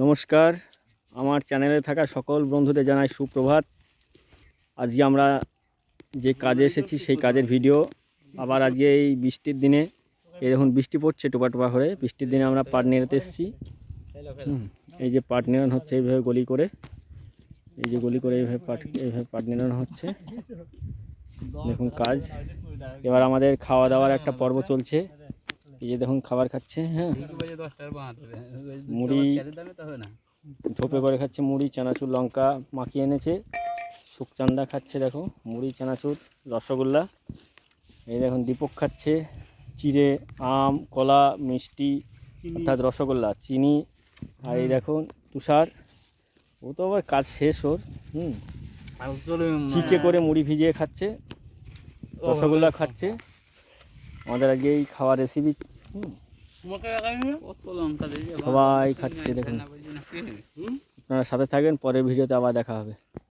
নমস্কার, আমার চ্যানেলে থাকা সকল বন্ধুদের জানাই সুপ্রভাত। আজকে আমরা যে কাজে এসেছি সেই কাজের ভিডিও। আবার আজকে এই বৃষ্টির দিনে, এই দেখুন বৃষ্টি পড়ছে টোপা টোপা করে, বৃষ্টির দিনে আমরা পাট নেড়াতে এসেছি। এই যে পাট নেড়ানো হচ্ছে এইভাবে গলি করে, এই যে গলি করে এইভাবে পাট নেড়ানো হচ্ছে। দেখুন কাজ। এবার আমাদের খাওয়া দাওয়ার একটা পর্ব চলছে। এই যে দেখুন খাবার খাচ্ছে, হ্যাঁ, মুড়ি ঝোপে করে খাচ্ছে, মুড়ি চানাচুর লঙ্কা মাখিয়ে এনেছে। সুখচান্দা খাচ্ছে, দেখো মুড়ি চানাচুর রসগোল্লা। এই দেখুন দীপক খাচ্ছে চিড়ে, আম, কলা, মিষ্টি অর্থাৎ রসগোল্লা, চিনি। আর এই দেখুন তুষার, ও তো আবার কাজ শেষ ওর। চিকে করে মুড়ি ভিজিয়ে খাচ্ছে, রসগোল্লা খাচ্ছে। আমাদের আগে এই খাওয়ার রেসিপি। সবাই খাচ্ছে, দেখুন। আপনারা সাথে থাকবেন, পরের ভিডিওতে আবার দেখা হবে।